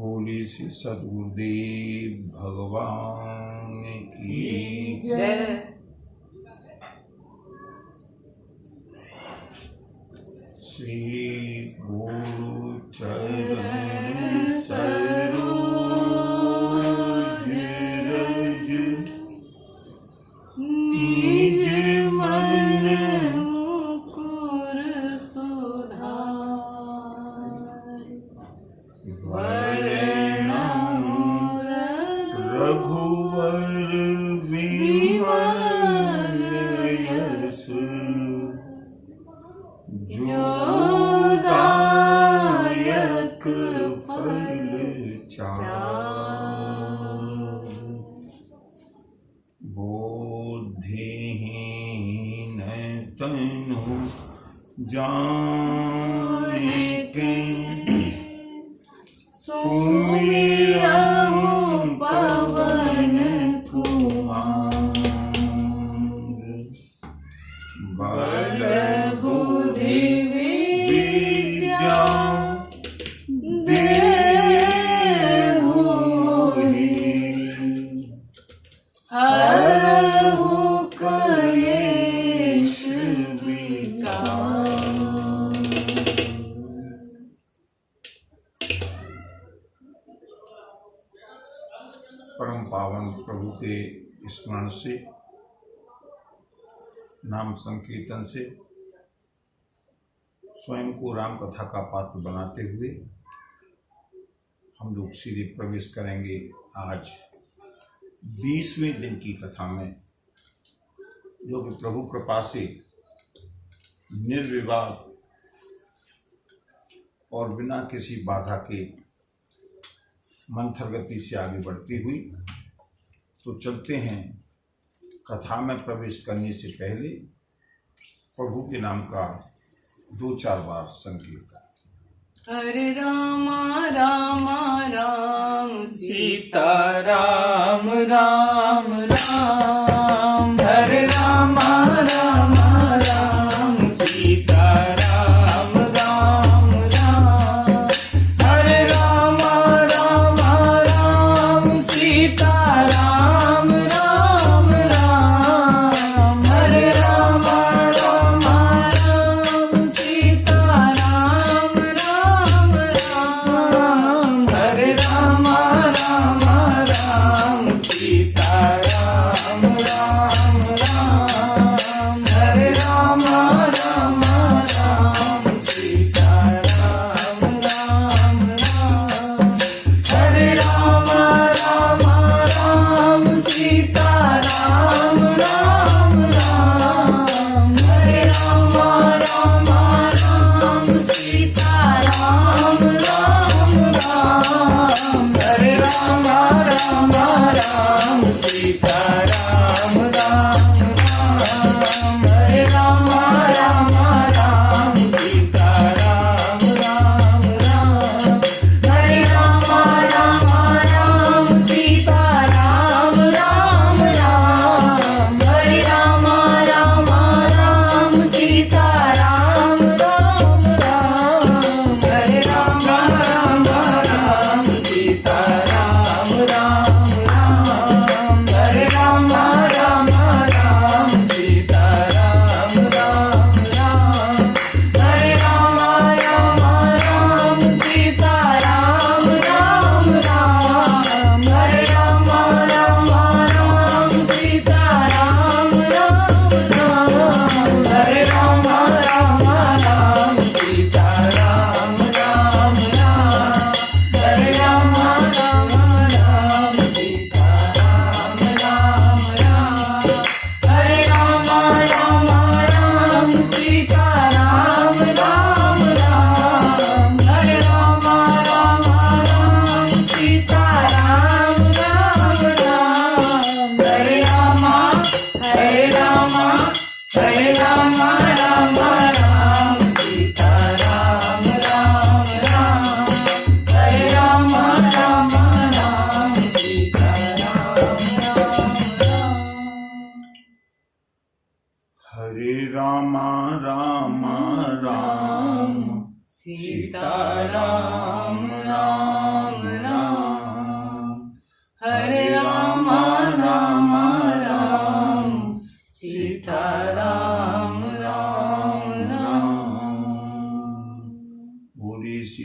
बोली श्री सद्गुरुदेव भगवान की जय। श्री गुरु चरण सरोज रज निज मन मुकुर सुधार वरणं रघुवर विमल यश जोदायक फल चार बुद्धिहीन तनु जानिके सुमिरहु पवन कुमार बल बुद्धि विद्या देहु मोहि हरहु कलेश विकार। परम पावन प्रभु के स्मरण से, नाम संकीर्तन से स्वयं को राम कथा का पात्र बनाते हुए हम लोग सीधे प्रवेश करेंगे आज 20वें दिन की कथा में, जो कि प्रभु कृपा से निर्विवाद और बिना किसी बाधा के मंथर गति से आगे बढ़ती हुई। तो चलते हैं कथा में प्रवेश करने से पहले प्रभु के नाम का 2-4 बार संकीर्तन। हरे रामा रामा राम सीता राम राम राम। हरे रामा रामा राम सीता राम राम राम। हरे रामा रामा राम सीता राम राम राम। हरे रामा रामा राम सीता राम राम राम। हरे रामा रामा राम सीता राम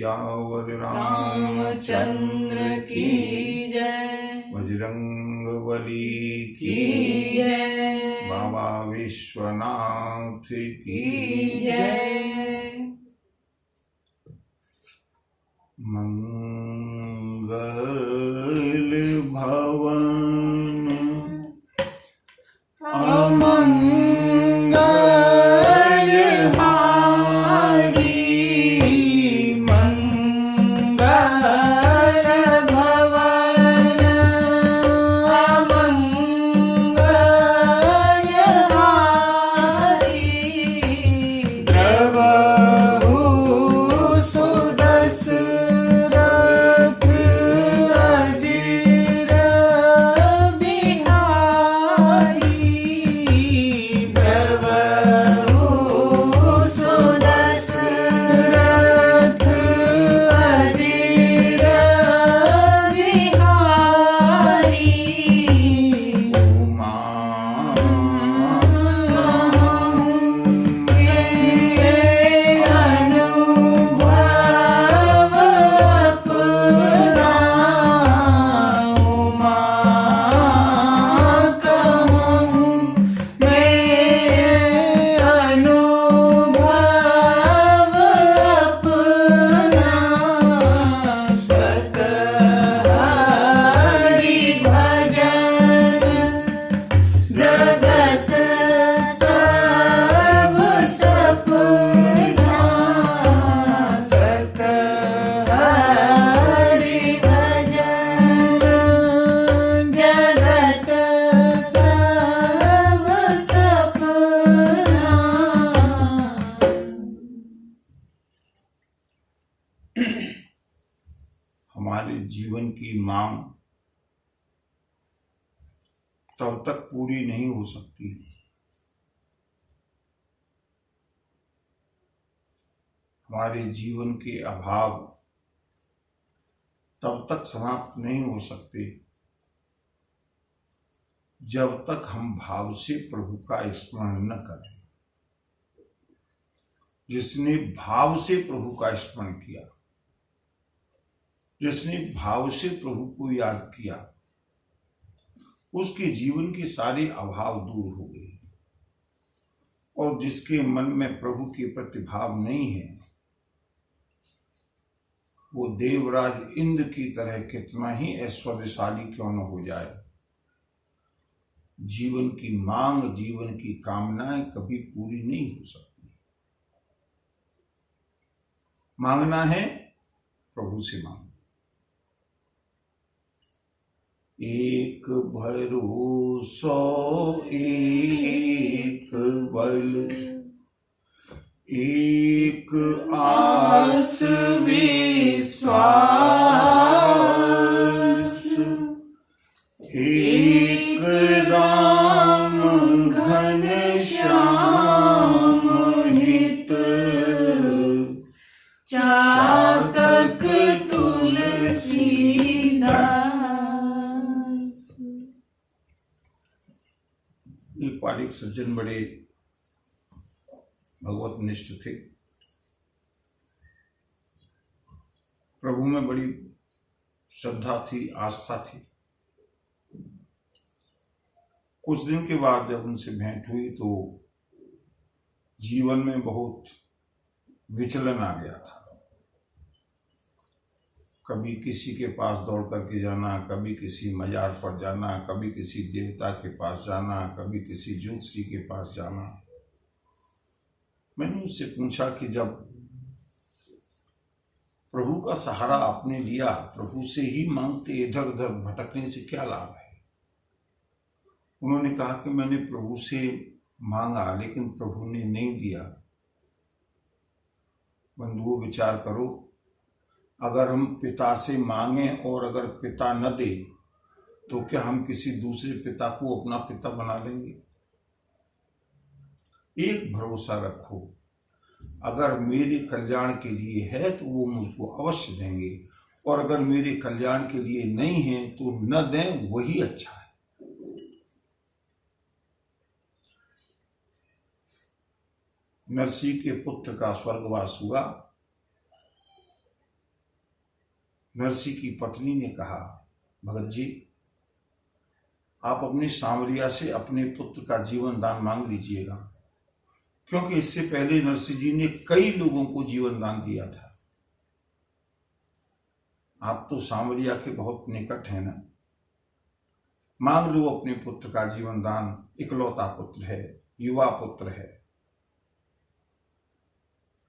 सियावर रामचंद्र की जय। बजरंग बली की जय। बाबा विश्वनाथ की जय। मंगल भवन अमंगल हारी मंगल भवन अमंगल हारी द्रवहु सुदशरथ अजिर बिहारी द्रवहु सुदशरथ अजिर बिहारी उमा जगत सब सपना सत हरि भजन जगत सब सपना। हमारे जीवन की मांग तब तक पूरी नहीं हो सकती हमारे जीवन के अभाव तब तक समाप्त नहीं हो सकते जब तक हम भाव से प्रभु का स्मरण न करें। जिसने भाव से प्रभु का स्मरण किया, जिसने भाव से प्रभु को याद किया, उसके जीवन के सारे अभाव दूर हो गए। और जिसके मन में प्रभु के प्रति भाव नहीं है, वो देवराज इंद्र की तरह कितना ही ऐश्वर्यशाली क्यों न हो जाए, जीवन की मांग, जीवन की कामनाएं कभी पूरी नहीं हो सकती। मांगना है, प्रभु से मांगो। एक भरोसो एक बल, एक आस विश्वास, एक राम घन श्याम हित, चातक तुलसीदास। एक बार एक सज्जन बड़े भगवत निष्ठ थे, प्रभु में बड़ी श्रद्धा थी, आस्था थी। कुछ दिन के बाद जब उनसे भेंट हुई तो जीवन में बहुत विचलन आ गया था। कभी किसी के पास दौड़ करके जाना, कभी किसी मजार पर जाना, कभी किसी देवता के पास जाना, कभी किसी ज्योतिषी के पास जाना। मैंने उससे पूछा कि जब प्रभु का सहारा आपने लिया, प्रभु से ही मांगते इधर उधर भटकने से क्या लाभ है? उन्होंने कहा कि मैंने प्रभु से मांगा लेकिन प्रभु ने नहीं दिया। बंधुओं, विचार करो, अगर हम पिता से मांगें और अगर पिता न दे तो क्या हम किसी दूसरे पिता को अपना पिता बना लेंगे? एक भरोसा रखो, अगर मेरे कल्याण के लिए है तो वो मुझको अवश्य देंगे, और अगर मेरे कल्याण के लिए नहीं है तो न दें, वही अच्छा है। नरसी के पुत्र का स्वर्गवास हुआ, नरसी की पत्नी ने कहा, भगत जी, आप अपनी सांवरिया से अपने पुत्र का जीवन दान मांग लीजिएगा, क्योंकि इससे पहले नरसी जी ने कई लोगों को जीवन दान दिया था। आप तो सांवरिया के बहुत निकट हैं ना, मांग लो अपने पुत्र का जीवन दान। इकलौता पुत्र है, युवा पुत्र है।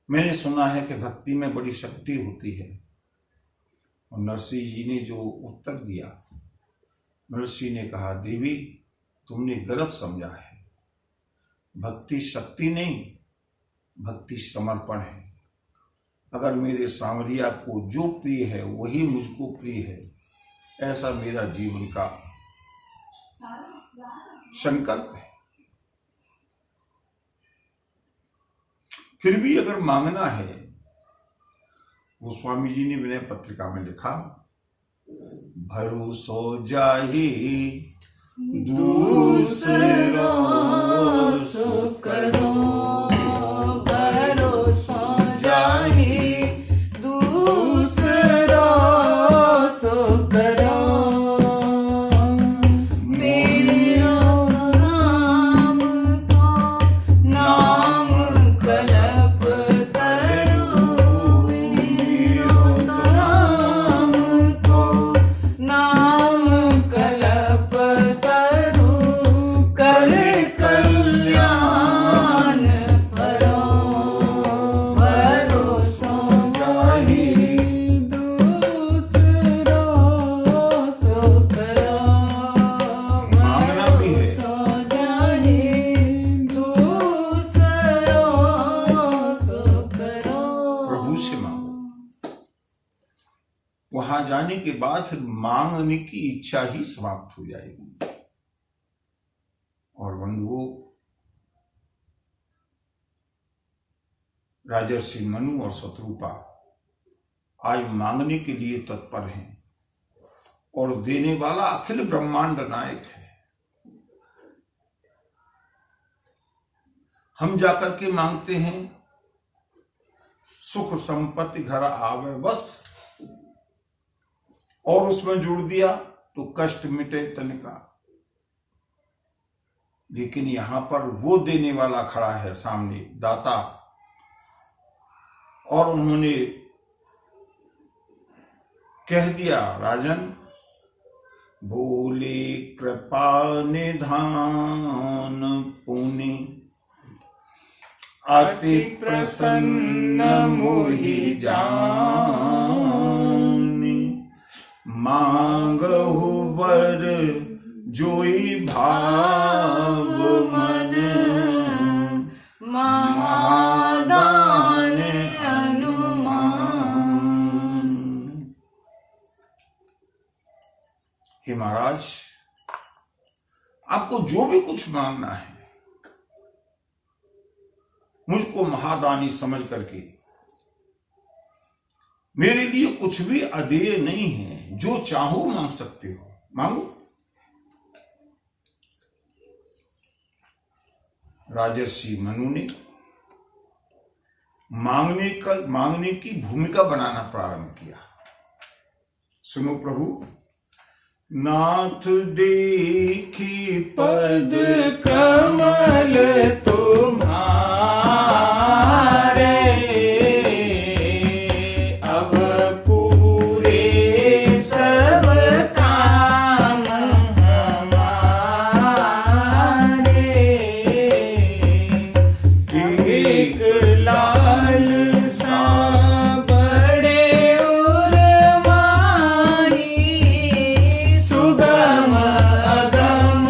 मैंने सुना है कि भक्ति में बड़ी शक्ति होती है। और नरसी जी ने जो उत्तर दिया, नरसी ने कहा, देवी, तुमने गलत समझा है। भक्ति शक्ति नहीं, भक्ति समर्पण है। अगर मेरे सांवरिया को जो प्रिय है वही मुझको प्रिय है, ऐसा मेरा जीवन का संकल्प है। फिर भी अगर मांगना है, गोस्वामी जी ने विनय पत्रिका में लिखा, भरोसो जाहि दूसरो सो करो, भरोसा जाहि दूसरो सो करो। मेरो नाम को नाम कलप तरु, मेरो नाम को नाम कलप तरु, कर कल्याण परो, भरोसा जाहि दूसरो सो करो। मांगना भी है। भरोसा जाहि दूसरो सो करो। प्रभु से मांगो। वहां जाने के बाद फिर मांगने की इच्छा ही समाप्त हो जाएगी। और बंधुओं, राजर्षि मनु और शत्रुपा आज मांगने के लिए तत्पर हैं, और देने वाला अखिल ब्रह्मांड नायक है। हम जाकर के मांगते हैं, सुख संपत्ति घर आवे बस, और उसमें जोड़ दिया तो कष्ट मिटे तन का। लेकिन यहां पर वो देने वाला खड़ा है सामने, दाता, और उन्होंने कह दिया, राजन, भोले कृपा निधान पुनि, अति प्रसन्न मोहि जानि, मांगहु वर जोई भाव मन, महादान अनुमान। हे महाराज, आपको जो भी कुछ मांगना है, मुझको महादानी समझ करके, मेरे लिए कुछ भी अदेय नहीं है। जो चाहो मांग सकते हो, मांगो। राजर्षि मनु ने मांगने की भूमिका बनाना प्रारंभ किया। सुनो प्रभु, नाथ देखी पद कमल तुम्हारे, अब पूरे सब काम हमारे। एक लाल सा बड़े उर्माही, सुगम अगम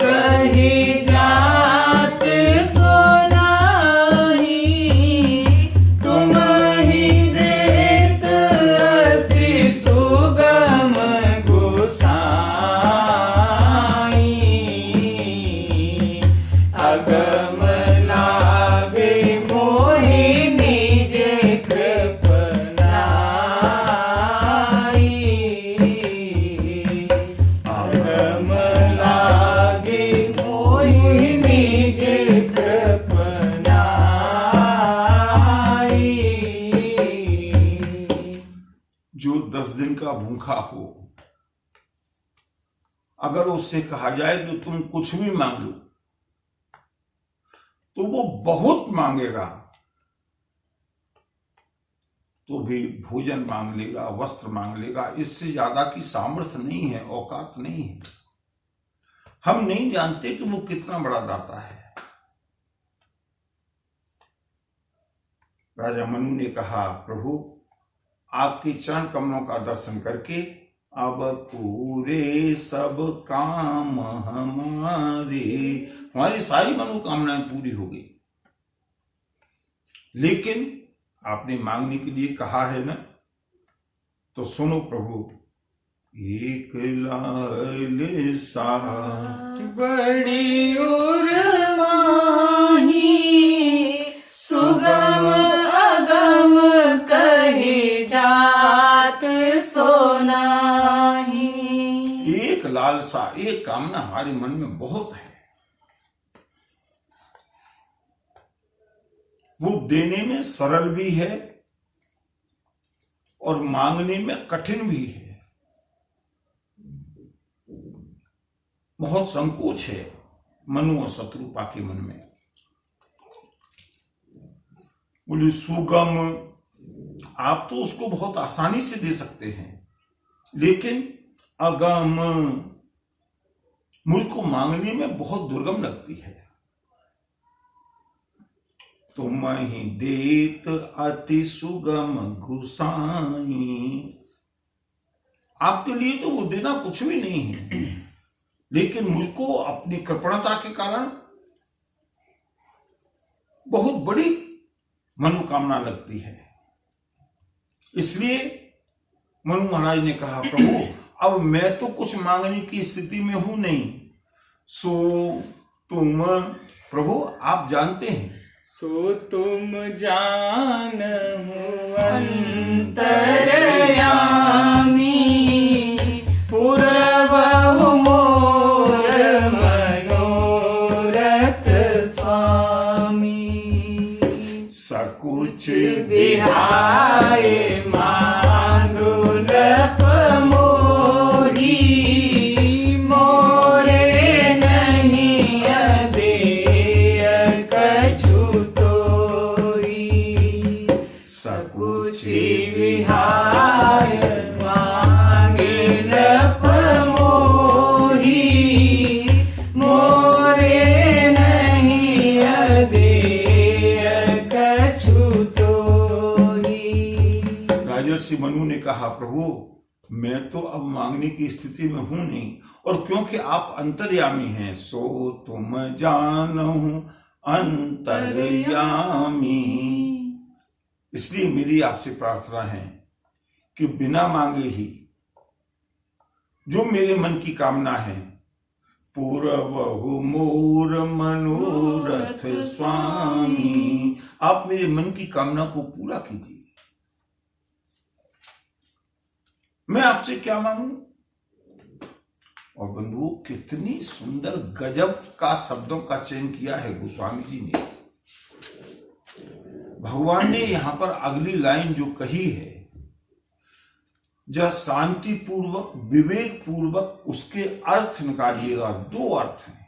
कही जात सुनाई। जो 10 दिन का भूखा हो, अगर उससे कहा जाए कि तुम कुछ भी मांग लो, तो वो बहुत मांगेगा तो भी भोजन मांग लेगा, वस्त्र मांग लेगा। इससे ज्यादा की सामर्थ्य नहीं है, औकात नहीं है। हम नहीं जानते कि वो कितना बड़ा दाता है। राजा मनु ने कहा, प्रभु आपके चरण कमलों का दर्शन करके अब पूरे सब काम हमारी सारी मनोकामनाएं पूरी हो गई। लेकिन आपने मांगने के लिए कहा है ना, तो सुनो प्रभु। एक लाल सा बड़ी माही सुगम अगम कहे जात सोनाही। एक लालसा, एक कामना हमारे मन में बहुत है। वो देने में सरल भी है और मांगने में कठिन भी है। बहुत संकोच है मनु और शत्रुपा के मन में। बोले सुगम, आप तो उसको बहुत आसानी से दे सकते हैं, लेकिन अगम मुझको मांगने में बहुत दुर्गम लगती है। तुम ही देत अति सुगम घुसाई। आपके लिए तो वो देना कुछ भी नहीं है, लेकिन मुझको अपनी कृपणता के कारण बहुत बड़ी मनोकामना लगती है। इसलिए मनु महाराज ने कहा, प्रभु अब मैं तो कुछ मांगने की स्थिति में हूं नहीं, सो तुम प्रभु आप जानते हैं। सो तुम जानहु अंतरयामी पुरवहु मोर मनोरथ स्वामी। सकुच बिहाय मांगु नृप मोही, मोरे नहीं अदेय कछु तोई। सकुच विहाय मांगे नृप मोही, मोरे नहीं अदेय कछु तोई। राजर्षि मनु ने कहा, प्रभु मैं तो अब मांगने की स्थिति में हूं नहीं, और क्योंकि आप अंतर्यामी हैं, सो तुम जानहु अंतर्यामी। इसलिए मेरी आपसे प्रार्थना है कि बिना मांगे ही जो मेरे मन की कामना है, पूरवहु मोर मनोरथ स्वामी, आप मेरे मन की कामना को पूरा कीजिए। मैं आपसे क्या मांगू? और बंधुओं, कितनी सुंदर गजब का शब्दों का चयन किया है गोस्वामी जी ने। भगवान ने यहां पर अगली लाइन जो कही है, जरा शांति पूर्वक विवेक पूर्वक उसके अर्थ निकालिएगा। दो अर्थ हैं।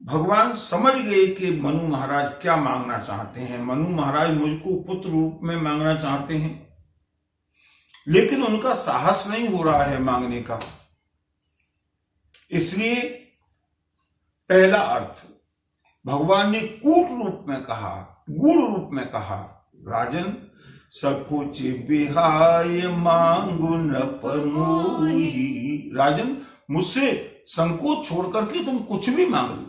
भगवान समझ गए कि मनु महाराज क्या मांगना चाहते हैं। मनु महाराज मुझको पुत्र रूप में मांगना चाहते हैं, लेकिन उनका साहस नहीं हो रहा है मांगने का। इसलिए पहला अर्थ भगवान ने कूट रूप में कहा, गुण रूप में कहा, राजन सकुच बिहाय मांगु नृप मोही। राजन मुझसे संकोच छोड़ करके तुम कुछ भी मांग लो।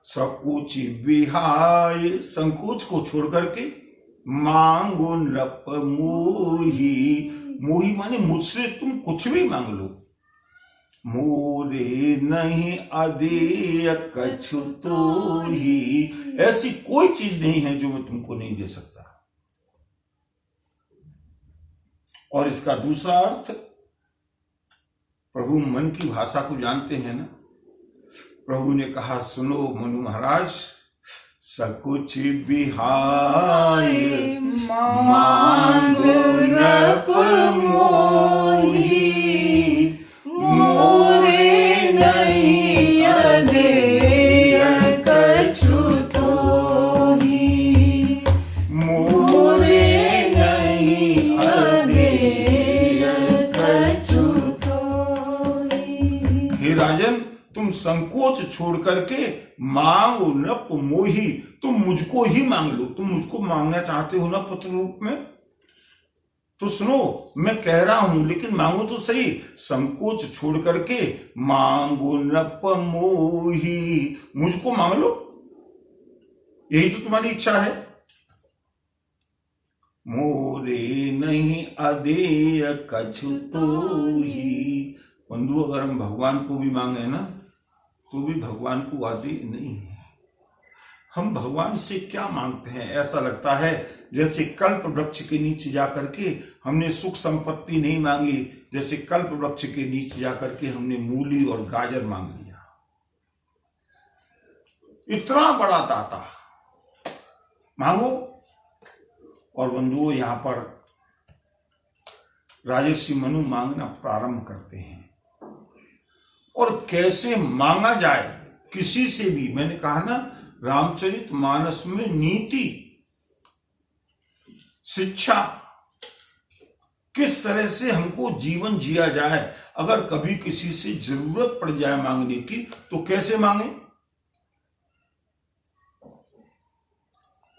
सकुच विहाय, संकोच को छोड़ करके, मांगो नृप मोही, मोही माने मुझसे तुम कुछ भी मांग लो। मोरे नहीं अदेय कछु तोही, ऐसी कोई चीज नहीं है जो मैं तुमको नहीं दे सकता। और इसका दूसरा अर्थ, प्रभु मन की भाषा को जानते हैं ना। प्रभु ने कहा, सुनो मनु महाराज, सकुच बिहाय मांगो नृप मोहि मोरे नहीं अधेय कछु तोहि मोरे नहीं अधेय कछु तोहि। हे राजन, तुम संकोच छोड़ करके मांगो नृप मोहि, तुम मुझको ही मांग लो। तुम मुझको मांगना चाहते हो ना पुत्र रूप में, तो सुनो मैं कह रहा हूं, लेकिन मांगो तो सही। संकोच छोड़ करके मांगो नृप मोहि, मुझको मांग लो, यही तो तुम्हारी इच्छा है। मोरे नहीं अदेय कछु तोहि। बंधु, अगर हम भगवान को भी मांगे ना तो भी भगवान को आदेय नहीं है। हम भगवान से क्या मांगते हैं? ऐसा लगता है जैसे कल्प वृक्ष के नीचे जाकर के हमने सुख संपत्ति नहीं मांगी, जैसे कल्प वृक्ष के नीचे जाकर के हमने मूली और गाजर मांग लिया। इतना बड़ा दाता मांगो। और बंधुओं, यहां पर राजर्षि मनु मांगना प्रारंभ करते हैं। और कैसे मांगा जाए किसी से भी, मैंने कहा ना रामचरितमानस में नीति शिक्षा किस तरह से हमको जीवन जिया जाए। अगर कभी किसी से जरूरत पड़ जाए मांगने की तो कैसे मांगे?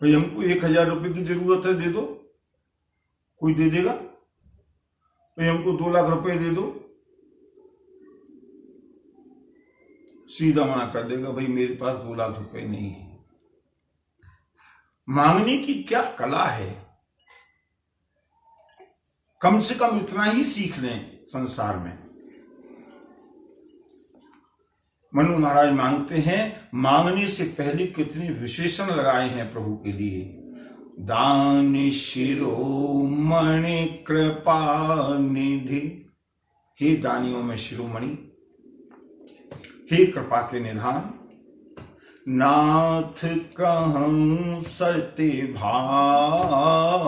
भाई हमको 1000 रुपए की जरूरत है, दे दो, कोई दे देगा? भाई हमको 2 लाख रुपए दे दो, सीधा मना कर देगा, भाई मेरे पास 2 लाख रुपए नहीं है। मांगने की क्या कला है, कम से कम इतना ही सीख लें संसार में। मनु महाराज मांगते हैं, मांगने से पहले कितने विशेषण लगाए हैं प्रभु के लिए। दान शिरोमणि कृपा निधि, हे दानियों में शिरोमणि, हे कृपा के निधान, नाथ कहूं सत्य भाव।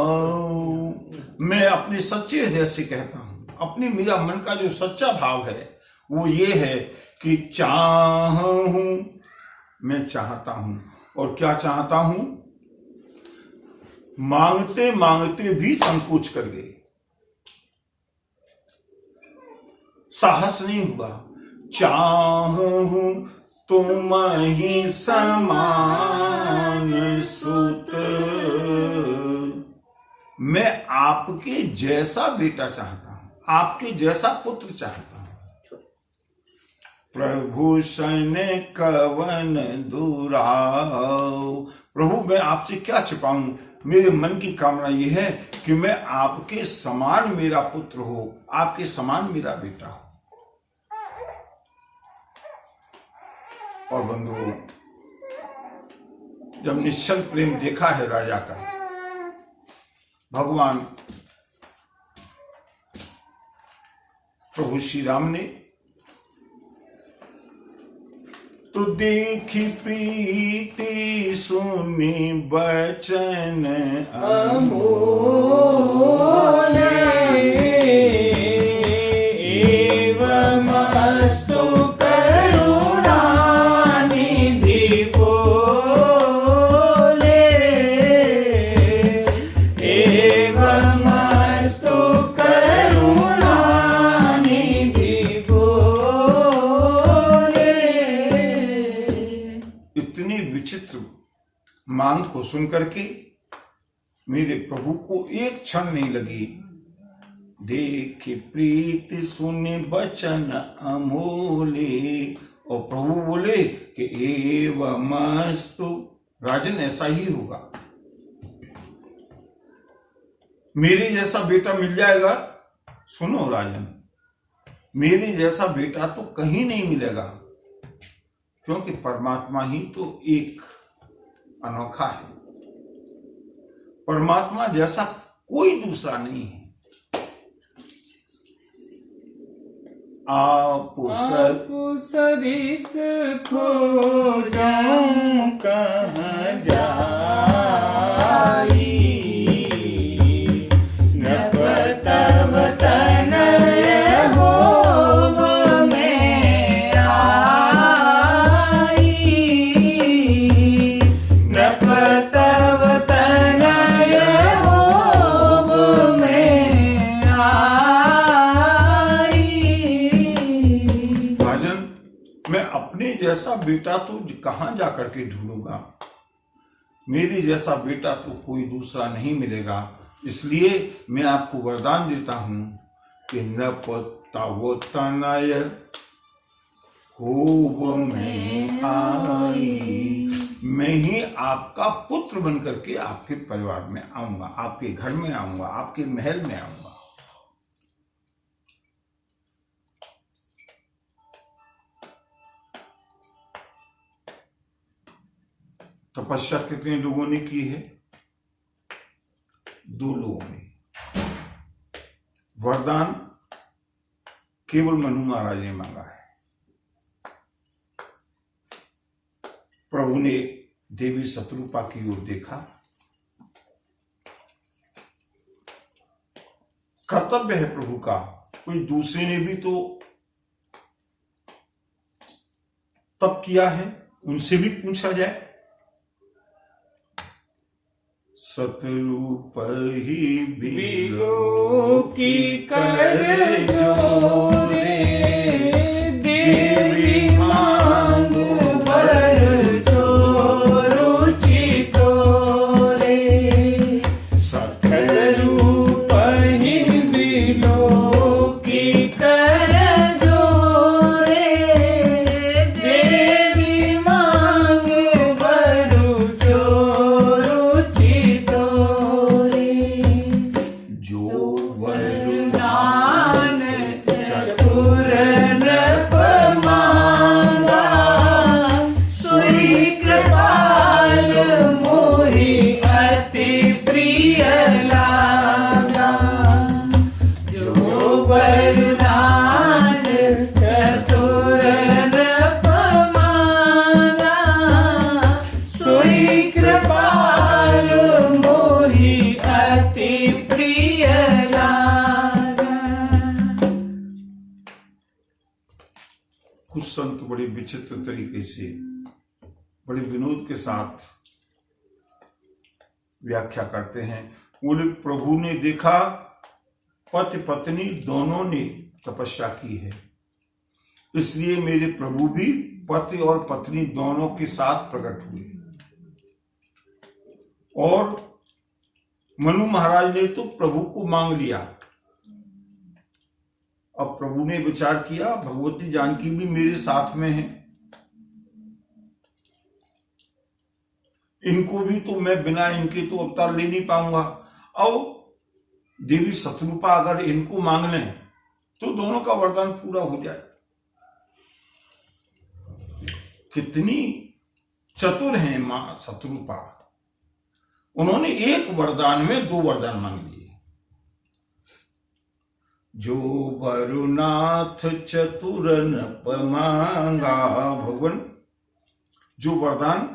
मैं अपने सच्चे हृदय से कहता हूं, अपनी मेरा मन का जो सच्चा भाव है वो ये है कि चाहूं, मैं चाहता हूं। और क्या चाहता हूं? मांगते मांगते भी संकोच कर गए, साहस नहीं हुआ। चाहूं तुम ही समान सुत, मैं आपके जैसा बेटा चाहता हूं, आपके जैसा पुत्र चाहता हूं। प्रभु सन कवन दुराव, प्रभु मैं आपसे क्या छिपाऊं, मेरे मन की कामना यह है कि मैं आपके समान मेरा पुत्र हो, आपके समान मेरा बेटा हो। और बंधुओं, जब निश्चल प्रेम देखा है राजा का, भगवान प्रभु श्री राम ने, तो देखी प्रीति सुनी बचन अमोल, एवं अस्तु मांग को सुनकर के मेरे प्रभु को एक क्षण नहीं लगी। देखे प्रीति सुने बचन अमोले, और प्रभु बोले कि एवमस्तु, राजन ऐसा ही होगा, मेरे जैसा बेटा मिल जाएगा। सुनो राजन, मेरे जैसा बेटा तो कहीं नहीं मिलेगा, क्योंकि परमात्मा ही तो एक अनोखा है, परमात्मा जैसा कोई दूसरा नहीं है। आप आप सरिस खोजऊं कहाँ जाई, नभ तब तनय होव में आई, नभ तब तनय होव में आई। भाजन, मैं अपने जैसा बेटा तो कहाँ जाकर के ढूंढूंगा, मेरे जैसा बेटा तो कोई दूसरा नहीं मिलेगा। इसलिए मैं आपको वरदान देता हूं कि न पतावो तनय होव में आई, मैं ही आपका पुत्र बन करके आपके परिवार में आऊंगा, आपके घर में आऊंगा, आपके महल में आऊंगा। तपस्या कितने लोगों ने की है? 2 लोगों ने। वरदान केवल मनु महाराज ने मांगा है। प्रभु ने देवी शत्रुपा की ओर देखा। कर्तव्य है प्रभु का, कोई दूसरे ने भी तो तप किया है, उनसे भी पूछा जाए। शत्रुप ही बिलो की कर जोरे, देवी मांगू वर जो रुचि तोरे, शत्रुप ही बिलो की कर जोरे, देवी मांग वर जो रुचि जो वरदान चतुर नृप मांगा, सुई कृपाल मोहि अति प्रिय लागा। जो वरदान चतुर नृप मांगा, सुई कृपाल मोहि अति प्रिय लागा। कुछ संत बड़े विचित्र तरीके से, बड़े विनोद के साथ व्याख्या करते हैं। बोले प्रभु ने देखा पति पत्नी दोनों ने तपस्या की है, इसलिए मेरे प्रभु भी पति और पत्नी दोनों के साथ प्रकट हुए। और मनु महाराज ने तो प्रभु को मांग लिया। अब प्रभु ने विचार किया भगवती जानकी भी मेरे साथ में है, इनको भी तो मैं बिना इनके तो अवतार ले नहीं पाऊंगा। अब देवी शत्रुपा अगर इनको मांग लें तो दोनों का वरदान पूरा हो जाए। कितनी चतुर हैं मां शत्रुपा, उन्होंने एक वरदान में 2 वरदान मांग लिए। जो वरुनाथ चतुर नृप मांगा, भगवान जो वरदान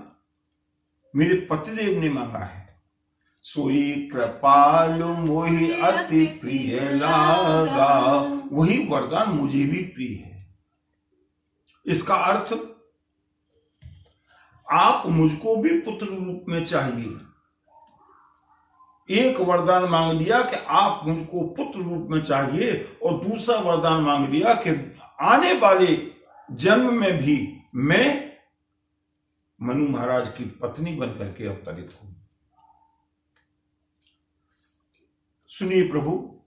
मेरे पतिदेव ने मांगा है, सोई कृपालु मोहि अति प्रिय लागा, वही वरदान मुझे भी प्रिय है। इसका अर्थ आप मुझको भी पुत्र रूप में चाहिए। एक वरदान मांग लिया कि आप मुझको पुत्र रूप में चाहिए, और दूसरा वरदान मांग लिया कि आने वाले जन्म में भी मैं मनु महाराज की पत्नी बनकर के अवतरित हूं। सुनिए प्रभु,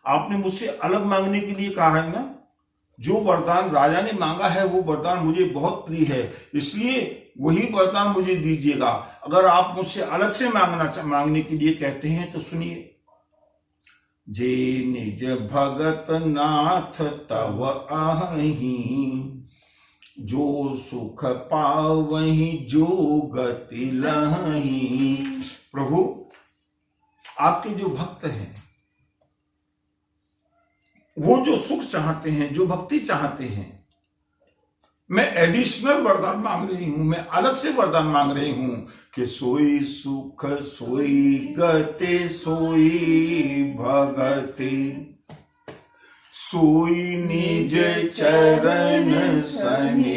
आपने मुझसे अलग मांगने के लिए कहा है ना। जो वरदान राजा ने मांगा है वो वरदान मुझे बहुत प्रिय है, इसलिए वही वरदान मुझे दीजिएगा। अगर आप मुझसे अलग से मांगने के लिए कहते हैं तो सुनिए। जे निज भगत नाथ तव आहि, जो सुख पावहि जो गति लहि। प्रभु, आपके जो भक्त हैं वो जो सुख चाहते हैं, जो भक्ति चाहते हैं, मैं एडिशनल वरदान मांग रही हूं, मैं अलग से वरदान मांग रही हूं कि सोई सुख सोई गति सोई भगति, सोई निज चरण सनेहु,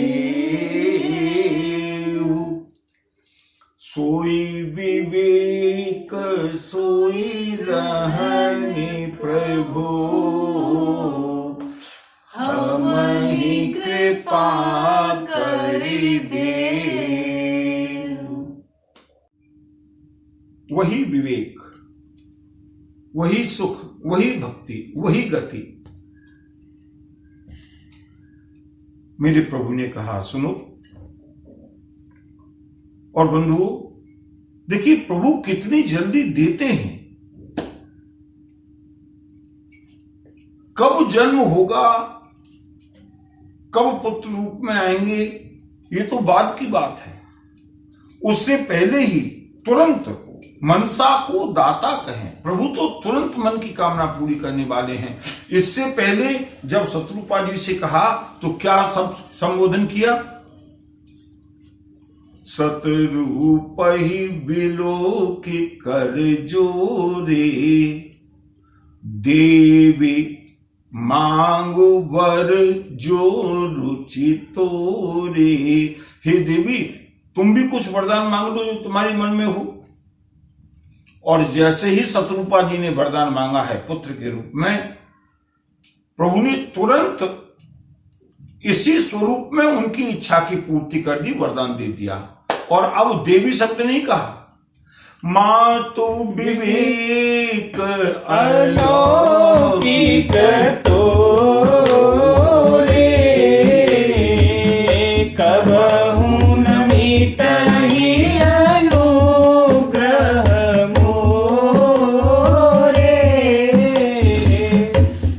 सोई विवेक सोई रहनि प्रभु, हमहि कृपा करि देहु। वही विवेक, वही सुख, वही भक्ति, वही गति मेरे प्रभु ने कहा सुनो। और बंधुओं देखिए प्रभु कितनी जल्दी देते हैं। कब जन्म होगा, कब पुत्र रूप में आएंगे, ये तो बाद की बात है। उससे पहले ही तुरंत मनसा को दाता कहें। प्रभु तो तुरंत मन की कामना पूरी करने वाले हैं। इससे पहले जब शत्रुपा जी से कहा तो क्या सब संबोधन किया? सतरूप ही बिलोकी कर जोरे, देवी मांगो वर जो रुचि तोरे। हे देवी तुम भी कुछ वरदान मांग लो जो तुम्हारे मन में हो। और जैसे ही शत्रुपा जी ने वरदान मांगा है पुत्र के रूप में, प्रभु ने तुरंत इसी स्वरूप में उनकी इच्छा की पूर्ति कर दी, वरदान दे दिया। और अब देवी शब्द नहीं कहा, मातु विवेक अलौकिक तोरे, कबहु न मिटहि अनुग्रह मोरे,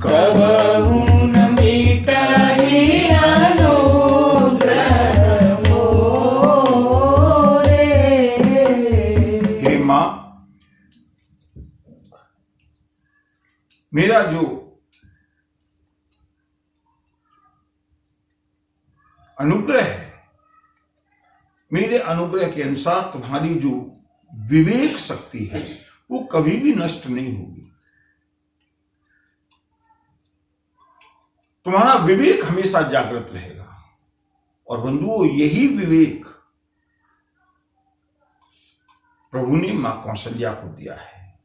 कबहु न मिटहि अनुग्रह मोरे। हे मां, मेरा जो अनुग्रह है, मेरे अनुग्रह के अनुसार तुम्हारी जो विवेक शक्ति है वो कभी भी नष्ट नहीं होगी। तुम्हारा विवेक हमेशा जागृत रहेगा। और बंधुओं यही विवेक प्रभु ने मां कौशल्या को दिया है,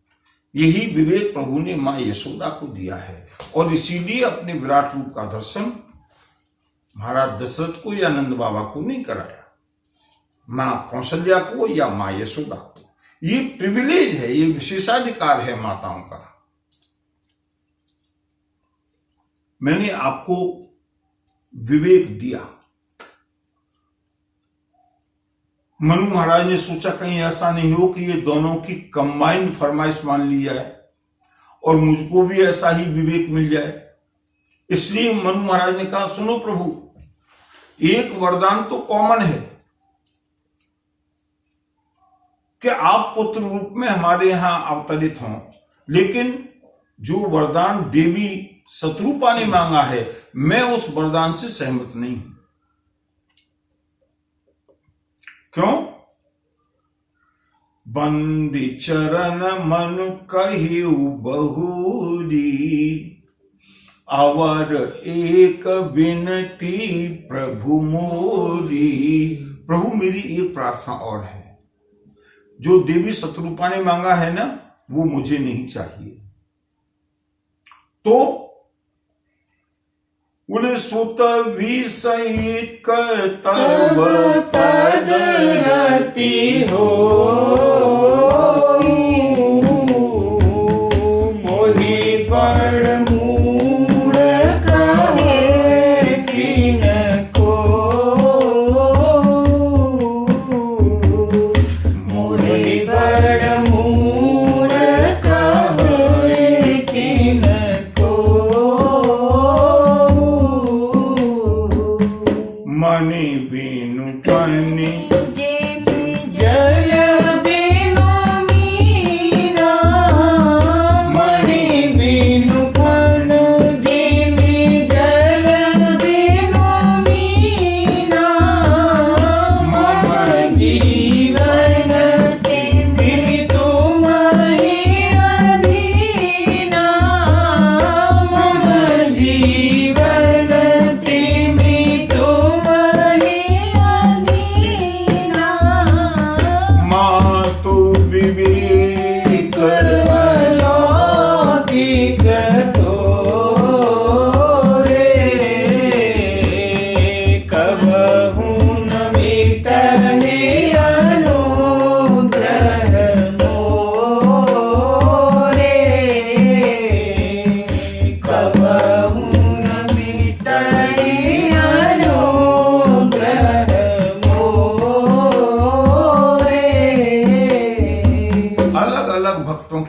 यही विवेक प्रभु ने मां यशोदा को दिया है। और इसीलिए अपने विराट रूप का दर्शन महाराज दशरथ को या नंद बाबा को नहीं कराया, मां कौशल्या को या मां यशोदा को। ये प्रिविलेज है, ये विशेषाधिकार है माताओं का। मैंने आपको विवेक दिया। मनु महाराज ने सोचा कहीं ऐसा नहीं हो कि ये दोनों की कंबाइंड फरमाइश मान ली जाए और मुझको भी ऐसा ही विवेक मिल जाए। इसलिए मनु महाराज ने कहा सुनो प्रभु, एक वरदान तो कॉमन है कि आप पुत्र रूप में हमारे यहां अवतरित हों, लेकिन जो वरदान देवी शत्रुपा ने मांगा है मैं उस वरदान से सहमत नहीं हूं। क्यों? बंदी चरण मनु कहिउ बहुरी, अवर एक विनती प्रभु मोरी। प्रभु मेरी एक प्रार्थना और है, जो देवी शत्रुपा ने मांगा है ना वो मुझे नहीं चाहिए। तो बोले सुत विषयिक तब पद रति हो, मोहि बड़ मूढ़ कहे किनको, मोहि बड़ मूढ़ कहे किनको, मणि बिनु पन्नी जय बिनु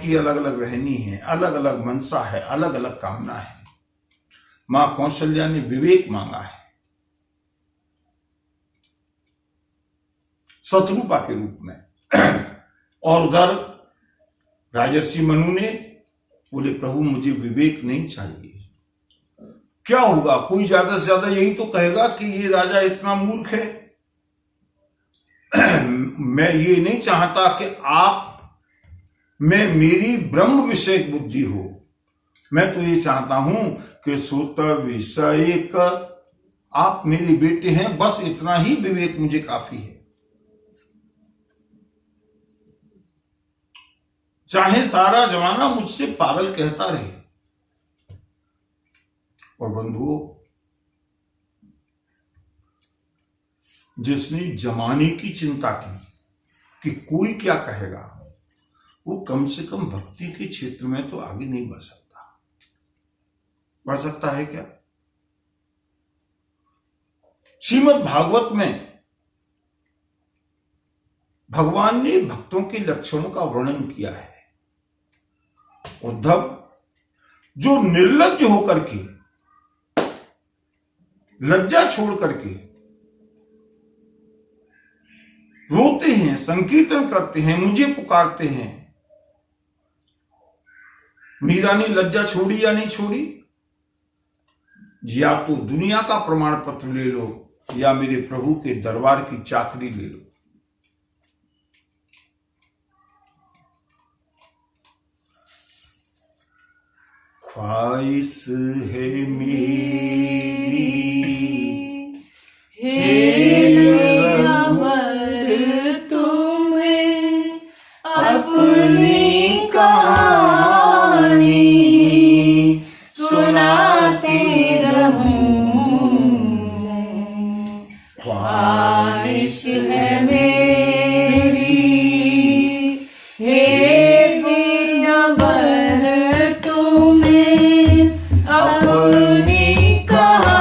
की अलग अलग रहनी है, अलग अलग मनसा है, अलग अलग कामना है। मां कौशल्या ने विवेक मांगा है शत्रुपा के रूप में, और उधर राजर्षि मनु ने बोले प्रभु मुझे विवेक नहीं चाहिए। क्या होगा, कोई ज्यादा से ज्यादा यही तो कहेगा कि ये राजा इतना मूर्ख है। मैं ये नहीं चाहता कि आप में मेरी ब्रह्म विषयक बुद्धि हो, मैं तो ये चाहता हूं कि सुत विषयक आप मेरे बेटे हैं, बस इतना ही विवेक मुझे काफी है। चाहे सारा जमाना मुझसे पागल कहता रहे। और बंधुओं, जिसने जमाने की चिंता की कि कोई क्या कहेगा, वो कम से कम भक्ति के क्षेत्र में तो आगे नहीं बढ़ सकता। बढ़ सकता है क्या? श्रीमद् भागवत में भगवान ने भक्तों के लक्षणों का वर्णन किया है। उद्धव जो निर्लज्ज होकर के, लज्जा छोड़ करके रोते हैं, संकीर्तन करते हैं, मुझे पुकारते हैं। मीरा ने लज्जा छोड़ी या नहीं छोड़ी? या तो दुनिया का प्रमाण पत्र ले लो या मेरे प्रभु के दरबार की चाकरी ले लो। ख्वाहिश है मेरी हे अमर तुम्हें अपनी कहानी सुनाती रहूं। ख्वाहिश है मेरी हे अमर तुम्हें अपनी कहानी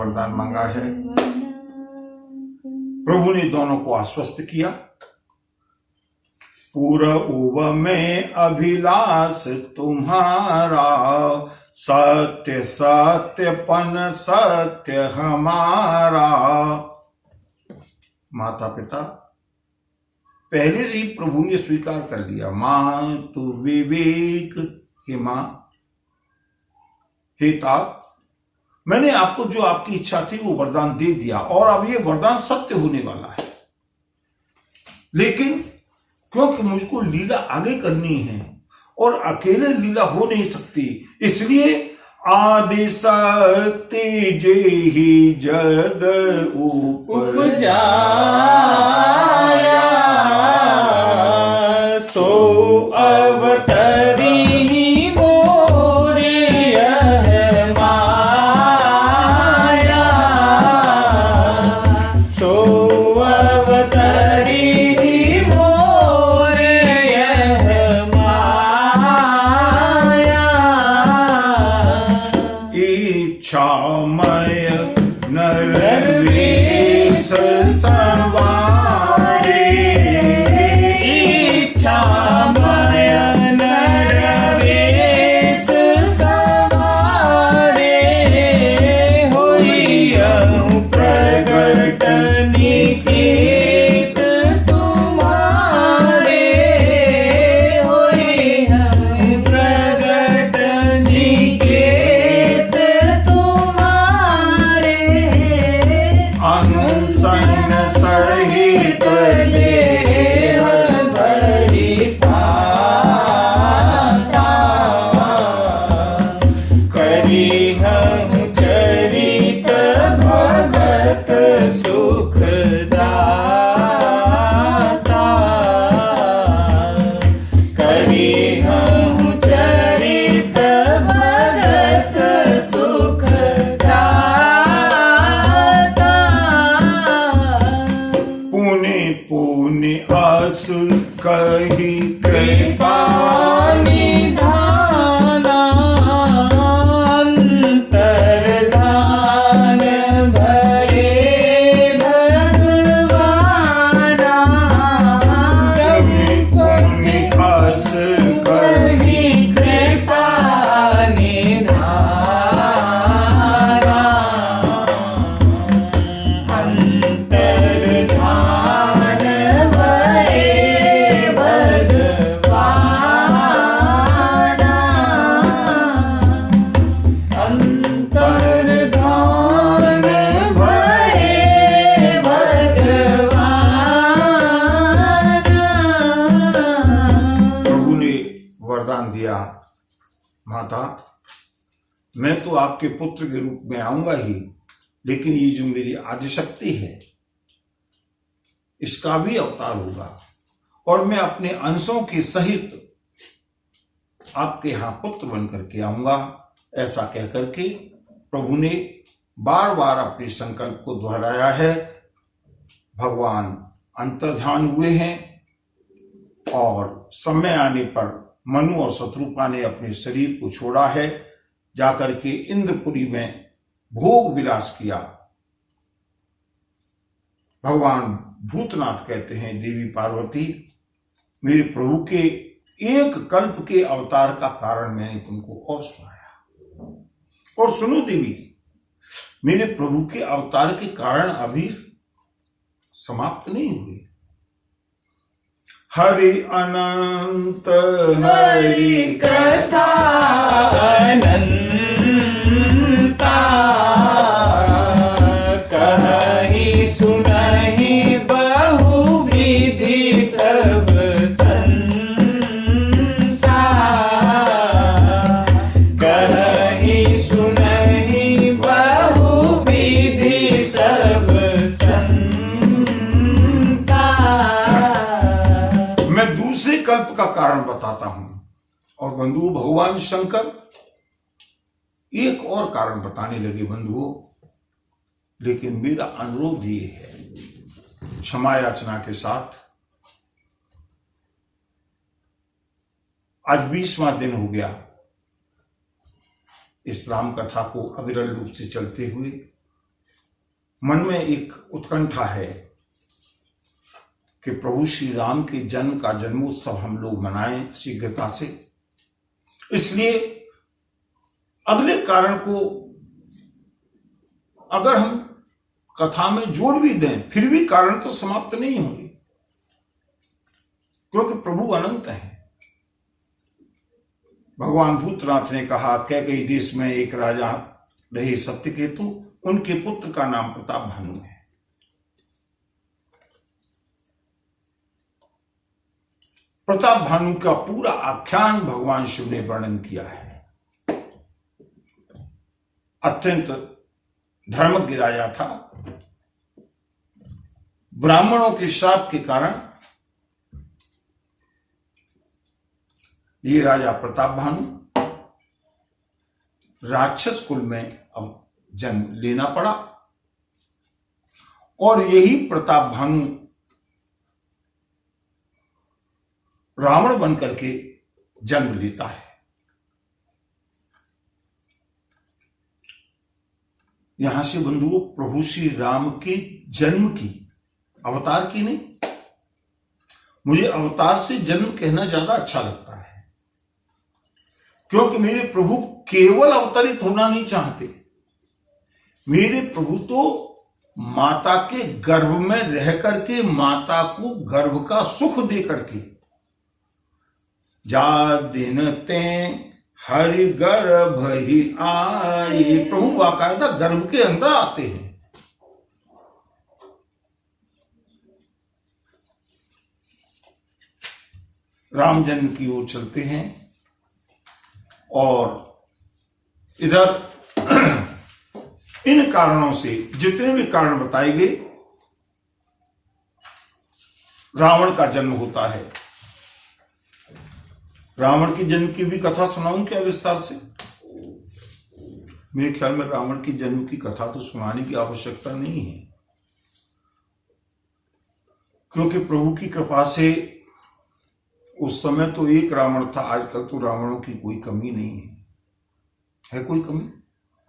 वरदान मांगा है। प्रभु ने दोनों को आश्वस्त किया। पूर्व में अभिलाष तुम्हारा, सत्य सत्यपन सत्य हमारा। माता पिता पहले से ही प्रभु ने स्वीकार कर लिया। मां तू विवेक, हे मां, हे तात, मैंने आपको जो आपकी इच्छा थी वो वरदान दे दिया और अब ये वरदान सत्य होने वाला है। लेकिन क्योंकि मुझको लीला आगे करनी है और अकेले लीला हो नहीं सकती, इसलिए आदि शक्ति जेहि जग उपजाया, सो अवतरी मोरे यह माया, सो अवतरी मोरे यह माया। इच्छामय नरवेश सवारे, इच्छामय नरवेश सवारे, होइयहु प्रगट निकेत तुम्हारे, होइयहु प्रगट निकेत तुम्हारे। अनसन सहित देह धरिता, करिहु चरित भगत सुखदाता, करिहु चरित भगत सुखदाता। पुण्य पुण्य असुर कही कृपा निधाना, अंतर्धान भये भगवाना, पुण्य अस कही कृपा निधाना, अंतर्धान भये भगवाना, अंतर्धान भये भगवाना। प्रभु ने वरदान दिया, माता मैं तो आपके पुत्र के रूप में आऊंगा ही, लेकिन ये जो मेरी आदिशक्ति है इसका भी अवतार होगा और मैं अपने अंशों के सहित आपके यहां पुत्र बन करके आऊंगा। ऐसा कह करके प्रभु ने बार बार अपने संकल्प को दोहराया है। भगवान अंतर्धान हुए हैं और समय आने पर मनु और शत्रुपा ने अपने शरीर को छोड़ा है, जाकर के इंद्रपुरी में भोग विलास किया। भगवान भूतनाथ कहते हैं, देवी पार्वती मेरे प्रभु के एक कल्प के अवतार का कारण मैंने तुमको और सुनाया, और सुनो देवी, मेरे प्रभु के अवतार के कारण अभी समाप्त नहीं हुए। हरि अनंत हरि कथा अनंता, कहि सुनहि बहु विधि सब संता, कहि सुनहि बहु विधि सब संता। मैं दूसरे कल्प का कारण बताता हूं, और बंधुओं भगवान शंकर एक और कारण बताने लगे बंधुओं, लेकिन मेरा अनुरोध ये है क्षमा याचना के साथ। आज 20वां दिन हो गया इस राम कथा को अविरल रूप से चलते हुए, मन में एक उत्कंठा है कि प्रभु श्री राम के जन्म का जन्मोत्सव हम लोग मनाएं शीघ्रता से। इसलिए अगले कारण को अगर हम कथा में जोड़ भी दें फिर भी कारण तो समाप्त नहीं होंगे, क्योंकि प्रभु अनंत हैं। भगवान भूतनाथ ने कहा, कैकेयी देश में एक राजा रहे सत्यकेतु, उनके पुत्र का नाम प्रताप भानु है। प्रताप भानु का पूरा आख्यान भगवान शिव ने वर्णन किया है। अत्यंत धर्मज्ञ राजा था। ब्राह्मणों के शाप के कारण ये राजा प्रताप भानु राक्षस कुल में अब जन्म लेना पड़ा, और यही प्रताप भानु रावण बनकर के जन्म लेता है। यहां से बंधुओं, प्रभु श्री राम के जन्म की, अवतार की नहीं, मुझे अवतार से जन्म कहना ज्यादा अच्छा लगता है, क्योंकि मेरे प्रभु केवल अवतरित होना नहीं चाहते। मेरे प्रभु तो माता के गर्भ में रह करके माता को गर्भ का सुख दे करके, जा दिन ते हरि गर्भ ही आए, प्रभु बाकायदा गर्भ के अंदर आते हैं। राम जन्म की ओर चलते हैं, और इधर इन कारणों से, जितने भी कारण बताए गए, रावण का जन्म होता है। रावण की जन्म की भी कथा सुनाऊं क्या विस्तार से? मेरे ख्याल में रावण की जन्म की कथा तो सुनाने की आवश्यकता नहीं है, क्योंकि प्रभु की कृपा से उस समय तो एक रावण था, आजकल तो रावणों की कोई कमी नहीं है कोई कमी?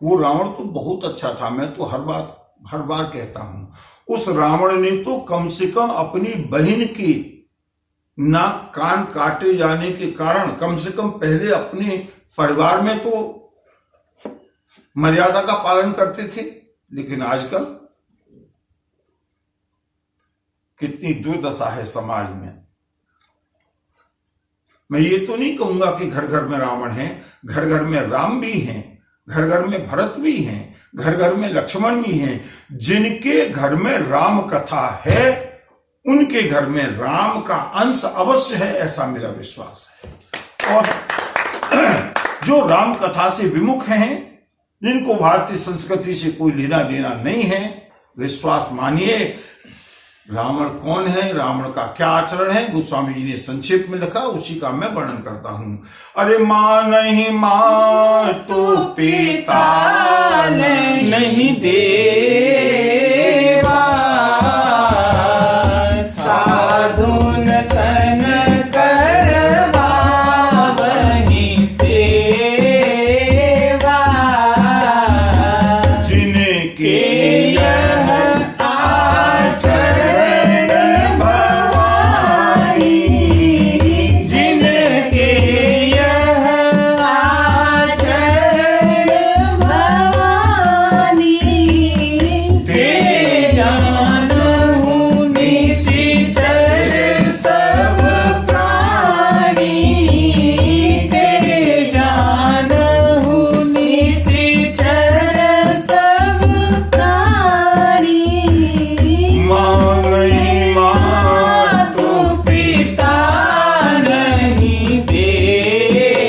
वो रावण तो बहुत अच्छा था। मैं तो हर बार कहता हूं, उस रावण ने तो कम से कम अपनी बहन की नाक कान काटे जाने के कारण कम से कम पहले अपने परिवार में तो मर्यादा का पालन करते थे। लेकिन आजकल कितनी दुर्दशा है समाज में। मैं ये तो नहीं कहूंगा कि घर घर में रावण है, घर घर में राम भी हैं, घर घर में भरत भी हैं, घर घर में लक्ष्मण भी हैं। जिनके घर में राम कथा है उनके घर में राम का अंश अवश्य है, ऐसा मेरा विश्वास है। और जो राम कथा से विमुख हैं, जिनको भारतीय संस्कृति से कोई लेना देना नहीं है, विश्वास मानिए, रावण कौन है, रावण का क्या आचरण है, गोस्वामी जी ने संक्षेप में लिखा, उसी का मैं वर्णन करता हूं। अरे मां नहीं मां तो पिता नहीं देवा, साधुन सन करवा वहीं सेवा, जिनके यह आचरण भवानी, जिनके यह आचरण भवानी, ते जानहु निशिचर सब प्राणी, ते जानहु निशिचर सब प्राणी। मांगई मां तो पिता नहीं देवा,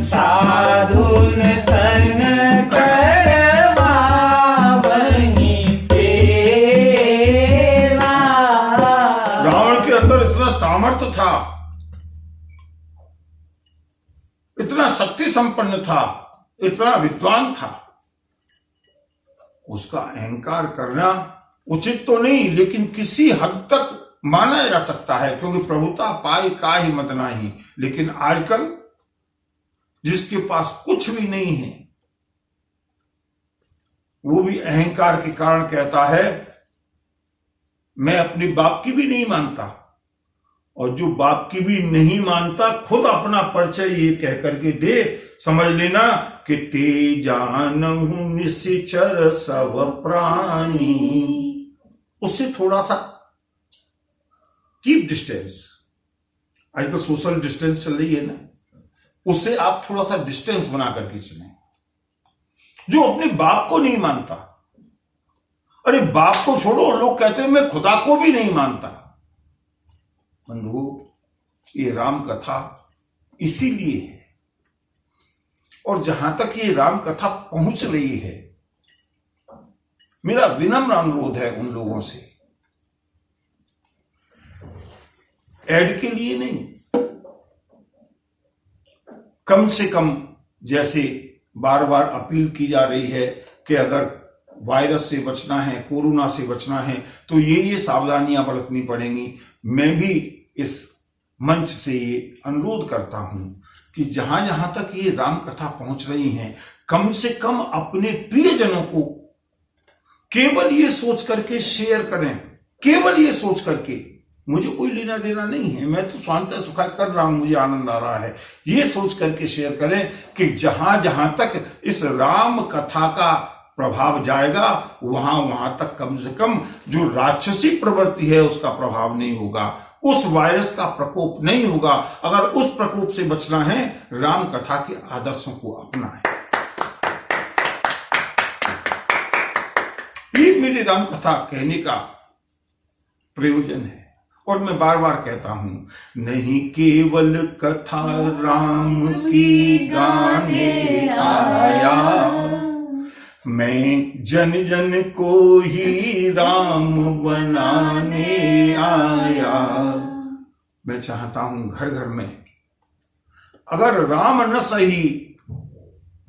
साधुन सन करवा वहीं सेवा। रावण के अंदर इतना सामर्थ्य था, इतना शक्ति संपन्न था, इतना विद्वान था, उसका अहंकार करना उचित तो नहीं, लेकिन किसी हद तक माना जा सकता है, क्योंकि प्रभुता पाए काहि मत नाही। लेकिन आजकल जिसके पास कुछ भी नहीं है, वो भी अहंकार के कारण कहता है मैं अपने बाप की भी नहीं मानता, और जो बाप की भी नहीं मानता खुद अपना परिचय ये कह करके दे, समझ लेना कि ते जानहु निश्चर सब प्राणी। उससे थोड़ा सा कीप डिस्टेंस। आजकल सोशल डिस्टेंस चल रही है ना, उससे आप थोड़ा सा डिस्टेंस बना करके चलें। जो अपने बाप को नहीं मानता, अरे बाप को छोड़ो, लोग कहते हैं मैं खुदा को भी नहीं मानता। बंधुओं, ये राम कथा इसीलिए है, और जहां तक ये राम कथा पहुंच रही है, मेरा विनम्र अनुरोध है उन लोगों से, ऐड के लिए नहीं, कम से कम जैसे बार बार अपील की जा रही है कि अगर वायरस से बचना है, कोरोना से बचना है, तो ये सावधानियां बरतनी पड़ेंगी। मैं भी इस मंच से ये अनुरोध करता हूं कि जहां जहां तक ये राम कथा पहुंच रही हैं, कम से कम अपने प्रियजनों को केवल ये सोच करके शेयर करें, केवल ये सोच करके मुझे कोई लेना देना नहीं है, मैं तो शांति सुखा कर रहा हूं, मुझे आनंद आ रहा है, ये सोच करके शेयर करें कि जहां जहां तक इस राम कथा का प्रभाव जाएगा, वहां वहां तक कम से कम जो राक्षसी प्रवृत्ति है उसका प्रभाव नहीं होगा, उस वायरस का प्रकोप नहीं होगा। अगर उस प्रकोप से बचना है, राम कथा के आदर्शों को अपनाएं। ये मेरी राम कथा कहने का प्रयोजन है, और मैं बार बार कहता हूं, नहीं केवल कथा राम की गाने आया, मैं जन जन को ही राम बनाने आया। मैं चाहता हूं घर घर में, अगर राम न सही,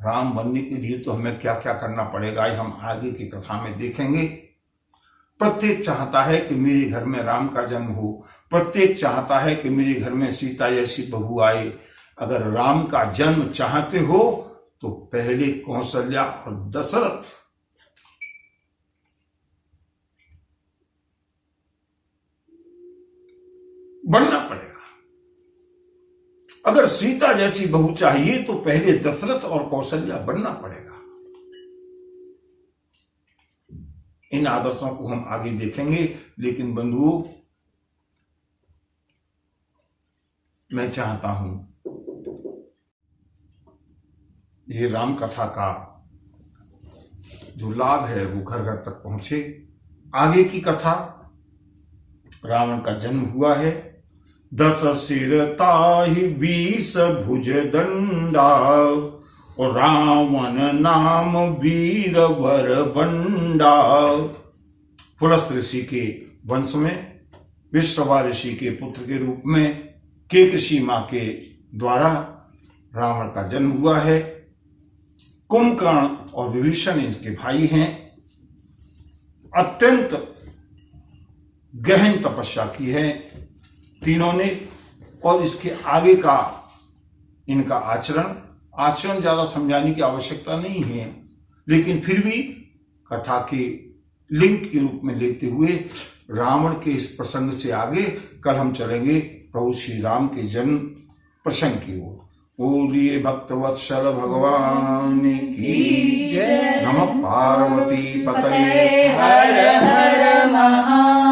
राम बनने के लिए तो हमें क्या क्या करना पड़ेगा, ये हम आगे की कथा में देखेंगे। प्रत्येक चाहता है कि मेरे घर में राम का जन्म हो, प्रत्येक चाहता है कि मेरे घर में सीता जैसी बहू आए। अगर राम का जन्म चाहते हो तो पहले कौशल्या और दशरथ बनना पड़ेगा। अगर सीता जैसी बहू चाहिए तो पहले दशरथ और कौशल्या बनना पड़ेगा। इन आदर्शों को हम आगे देखेंगे, लेकिन बंधुओं, मैं चाहता हूं ये राम कथा का जो लाभ है वो घर घर तक पहुंचे। आगे की कथा, रावण का जन्म हुआ है, 10 सिर ताहि 20 भुज दंडा, और रावण नाम वीर वर बंडा। पुलस्त ऋषि के वंश में विश्रवा ऋषि के पुत्र के रूप में केकशी मां के द्वारा रावण का जन्म हुआ है। कुंभकर्ण और विभीषण इनके भाई हैं। अत्यंत गहन तपस्या की है तीनों ने, और इसके आगे का इनका आचरण ज्यादा समझाने की आवश्यकता नहीं है, लेकिन फिर भी कथा के लिंक के रूप में लेते हुए रावण के इस प्रसंग से आगे कल हम चलेंगे प्रभु श्री राम के जन्म प्रसंग की ओर। बोलिए भक्तवत्सल भगवान की जय। नमः पार्वती पतये हर हर महा